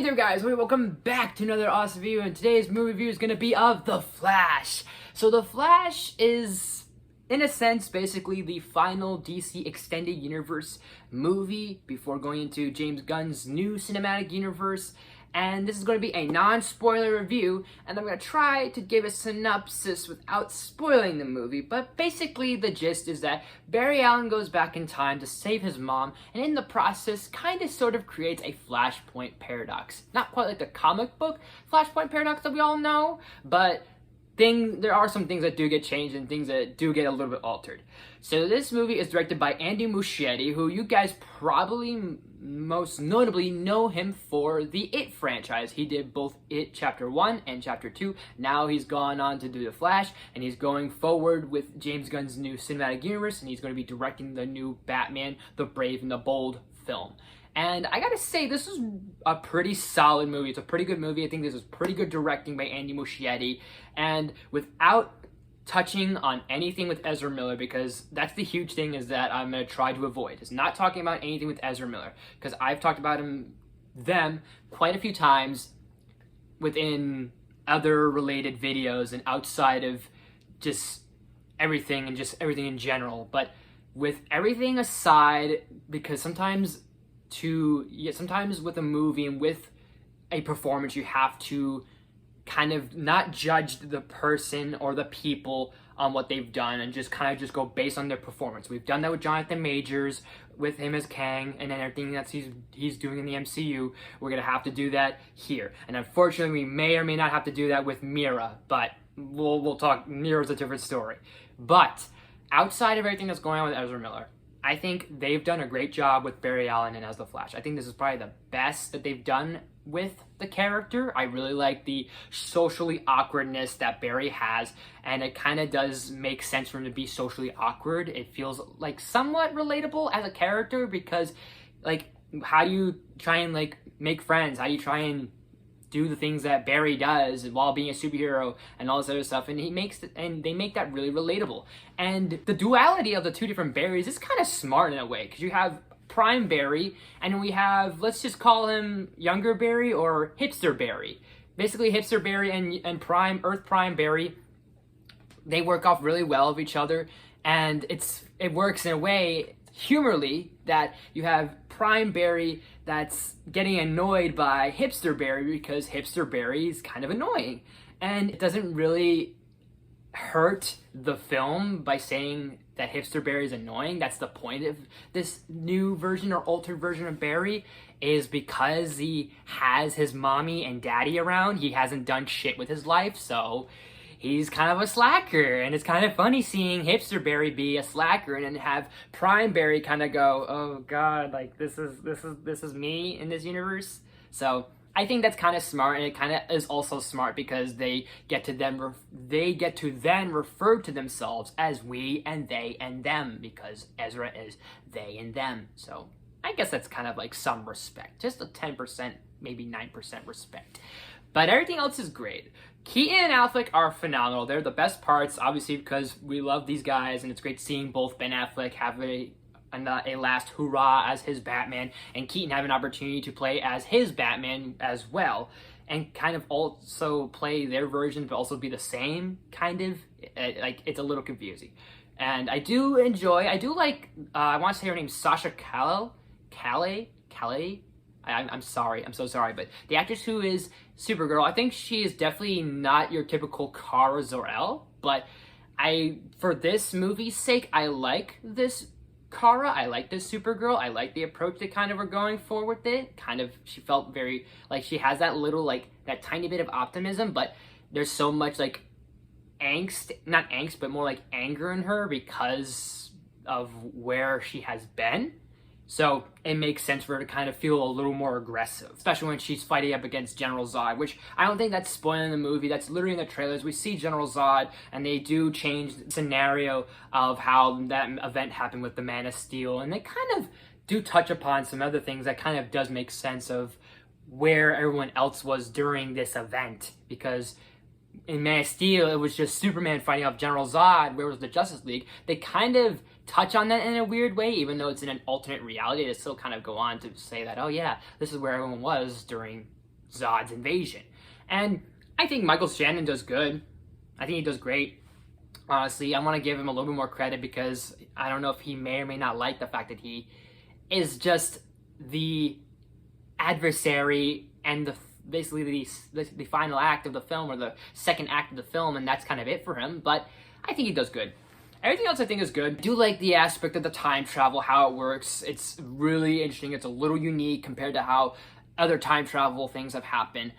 there guys, welcome back to another awesome video, and today's movie review is going to be of The Flash. So The Flash is, in a sense, basically the final DC Extended Universe movie before going into James Gunn's new cinematic universe. And this is going to be a non-spoiler review, and I'm going to try to give a synopsis without spoiling the movie. But basically the gist is that Barry Allen goes back in time to save his mom, and in the process kind of sort of creates a Flashpoint paradox. Not quite like the comic book Flashpoint paradox that we all know, but there are some things that do get changed and things that do get a little bit altered. So this movie is directed by Andy Muschietti, who you guys probably most notably know him for the It franchise. He did both It Chapter 1 and Chapter 2. Now he's gone on to do The Flash, and he's going forward with James Gunn's new cinematic universe, and he's going to be directing the new Batman, the Brave and the Bold film. And I gotta say, this is a pretty solid movie. It's a pretty good movie. I think this is pretty good directing by Andy Muschietti. And without touching on anything with Ezra Miller, because that's the huge thing is that I'm gonna try to avoid, is not talking about anything with Ezra Miller. Because I've talked about them quite a few times within other related videos and outside of just everything and just everything in general. But with everything aside, because sometimes with a movie and with a performance, you have to kind of not judge the person or the people on what they've done and just kind of just go based on their performance. We've done that with Jonathan Majors, with him as Kang, and then everything that he's doing in the MCU. We're gonna have to do that here, and unfortunately, we may or may not have to do that with Mira. But we'll talk. Mira's a different story. But outside of everything that's going on with Ezra Miller, I think they've done a great job with Barry Allen and as the Flash. I think this is probably the best that they've done with the character. I really like the socially awkwardness that Barry has, and it kind of does make sense for him to be socially awkward. It feels like somewhat relatable as a character because, like, how do you try and, like, make friends? How do you try and do the things that Barry does while being a superhero and all this other stuff, and they make that really relatable. And the duality of the two different Barrys is kind of smart in a way, because you have Prime Barry, and we have, let's just call him Younger Barry or Hipster Barry. Basically, Hipster Barry and Earth Prime Barry, they work off really well of each other, and it works in a way humorly that you have Prime Barry that's getting annoyed by Hipster Barry because Hipster Barry is kind of annoying. And it doesn't really hurt the film by saying that Hipster Barry is annoying. That's the point of this new version or altered version of Barry, is because he has his mommy and daddy around. He hasn't done shit with his life, so he's kind of a slacker, and it's kind of funny seeing Hipster Barry be a slacker and then have Prime Barry kind of go, oh god, like this is me in this universe. So I think that's kind of smart, and it kind of is also smart because they get to then refer to themselves as we and they and them, because Ezra is they and them. So I guess that's kind of like some respect, just a 10%, maybe 9% respect. But everything else is great. Keaton and Affleck are phenomenal. They're the best parts, obviously, because we love these guys, and it's great seeing both Ben Affleck have a last hurrah as his Batman, and Keaton have an opportunity to play as his Batman as well, and kind of also play their version, but also be the same, kind of. Like, it's a little confusing. And I like, I want to say her name's Sasha Calais? I'm sorry, I'm so sorry, but the actress who is Supergirl, I think she is definitely not your typical Kara Zor-El, but for this movie's sake, I like this Kara, I like this Supergirl, I like the approach they kind of were going for with it. Kind of, she felt very, like, she has that little, like, that tiny bit of optimism, but there's so much, like, not angst, but more like anger in her because of where she has been. So it makes sense for her to kind of feel a little more aggressive, especially when she's fighting up against General Zod, which I don't think that's spoiling the movie. That's literally in the trailers. We see General Zod, and they do change the scenario of how that event happened with the Man of Steel, and they kind of do touch upon some other things that kind of does make sense of where everyone else was during this event, because in Man of Steel, it was just Superman fighting off General Zod. Where was the Justice League? They kind of touch on that in a weird way, even though it's in an alternate reality. They still kind of go on to say that, oh yeah, this is where everyone was during Zod's invasion. And I think Michael Shannon does good. I think he does great. Honestly, I want to give him a little bit more credit because I don't know if he may or may not like the fact that he is just the adversary and basically the final act of the film, or the second act of the film, and that's kind of it for him. But I think he does good. Everything else I think is good. I do like the aspect of the time travel, how it works. It's really interesting. It's a little unique compared to how other time travel things have happened.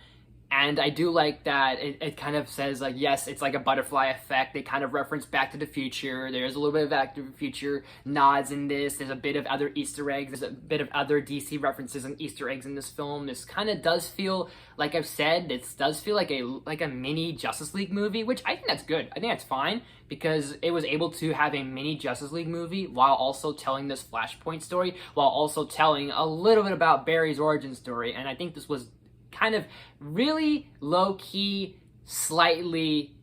And I do like that it kind of says, like, yes, it's like a butterfly effect. They kind of reference Back to the Future. There's a little bit of Back to the Future nods in this. There's a bit of other Easter eggs. There's a bit of other DC references and Easter eggs in this film. This kind of does feel, like I've said, it does feel like a mini Justice League movie, which I think that's good. I think that's fine because it was able to have a mini Justice League movie while also telling this Flashpoint story, while also telling a little bit about Barry's origin story. And I think this was kind of really low-key, slightly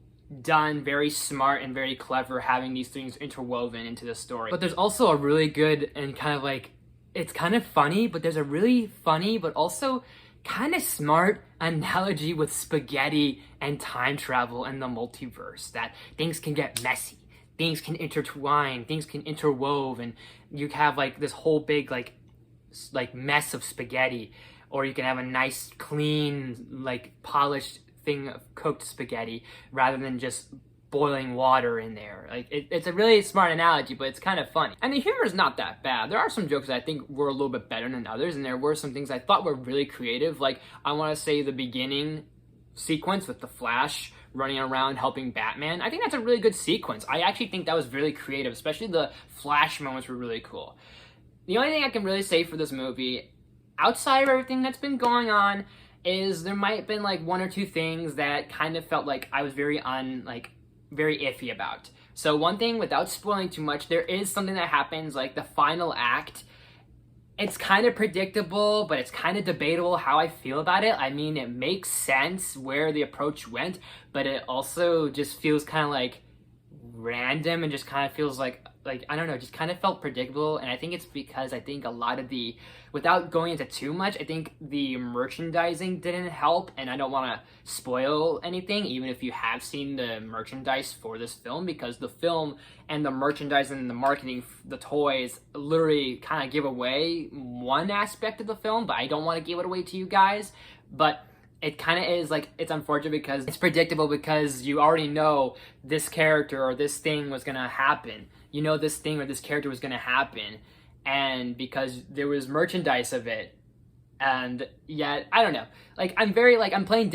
done, very smart and very clever, having these things interwoven into the story. But there's also a really good and kind of like, it's kind of funny, but there's a really funny but also kind of smart analogy with spaghetti and time travel and the multiverse, that things can get messy, things can intertwine, things can interwove, and you have like this whole big like mess of spaghetti. Or you can have a nice, clean, like polished thing of cooked spaghetti rather than just boiling water in there. Like it's a really smart analogy, but it's kind of funny. And the humor is not that bad. There are some jokes that I think were a little bit better than others, and there were some things I thought were really creative. Like I want to say the beginning sequence with the Flash running around helping Batman. I think that's a really good sequence. I actually think that was really creative, especially the Flash moments were really cool. The only thing I can really say for this movie, outside of everything that's been going on, is there might have been like one or two things that kind of felt like I was very iffy about. So one thing, without spoiling too much, there is something that happens, like the final act. It's kind of predictable, but it's kind of debatable how I feel about it. I mean, it makes sense where the approach went, but it also just feels kind of like random and just kind of feels like I don't know, just kind of felt predictable. And I think it's because I think a lot of the, without going into too much, I think the merchandising didn't help, and I don't want to spoil anything even if you have seen the merchandise for this film, because the film and the merchandising and the marketing, the toys, literally kind of give away one aspect of the film, but I don't want to give it away to you guys. But it kind of is like, it's unfortunate because it's predictable, because you already know this character or this thing was going to happen. You know this thing or this character was going to happen. And because there was merchandise of it. And yet, I don't know. Like, I'm playing,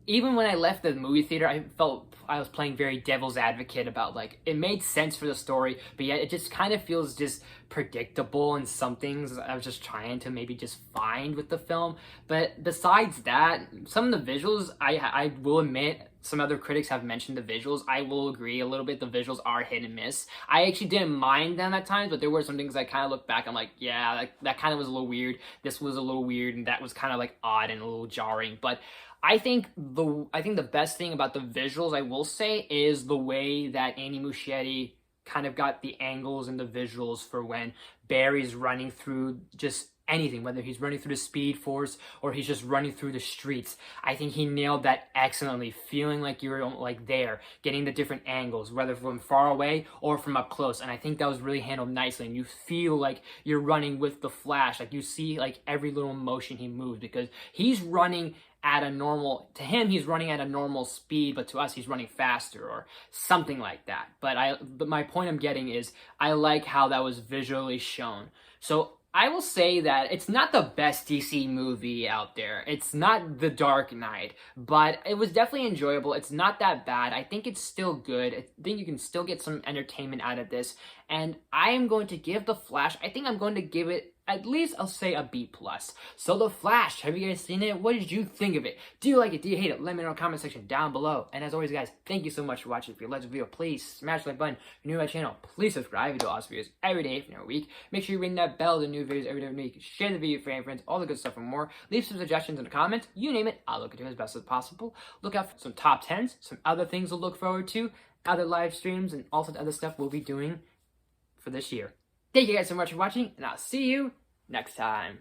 even when I left the movie theater, I felt I was playing very devil's advocate about, like, it made sense for the story, but yet it just kind of feels just predictable, and some things I was just trying to maybe just find with the film. But besides that, some of the visuals, I will admit, some other critics have mentioned the visuals. I will agree a little bit. The visuals are hit and miss. I actually didn't mind them at times, but there were some things I kind of look back, I'm like, yeah, that kind of was a little weird. This was a little weird, and that was kind of like odd and a little jarring. But I think the best thing about the visuals, I will say, is the way that Andy Muschietti kind of got the angles and the visuals for when Barry's running through just anything, whether he's running through the Speed Force or he's just running through the streets. I think he nailed that excellently, feeling like you're like there, getting the different angles, whether from far away or from up close. And I think that was really handled nicely, and you feel like you're running with the Flash. Like, you see like every little motion he moves, because he's running at a normal, to him he's running at a normal speed, but to us he's running faster or something like that. But my point I'm getting is, I like how that was visually shown. So I will say that it's not the best DC movie out there. It's not The Dark Knight, but it was definitely enjoyable. It's not that bad. I think it's still good. I think you can still get some entertainment out of this. And I am going to give The Flash, I think I'm going to give it at least, I'll say, a B+. So The Flash, have you guys seen it? What did you think of it? Do you like it? Do you hate it? Let me know in the comment section down below. And as always, guys, thank you so much for watching. If you like this video, please smash the like button. If you're new to my channel, please subscribe. We do awesome videos every day for a week. Make sure you ring that bell to new videos every day of the week. Share the video with your friends, all the good stuff and more. Leave some suggestions in the comments. You name it, I'll look into it as best as possible. Look out for some top 10s, some other things to look forward to, other live streams, and also the other stuff we'll be doing for this year. Thank you guys so much for watching, and I'll see you next time.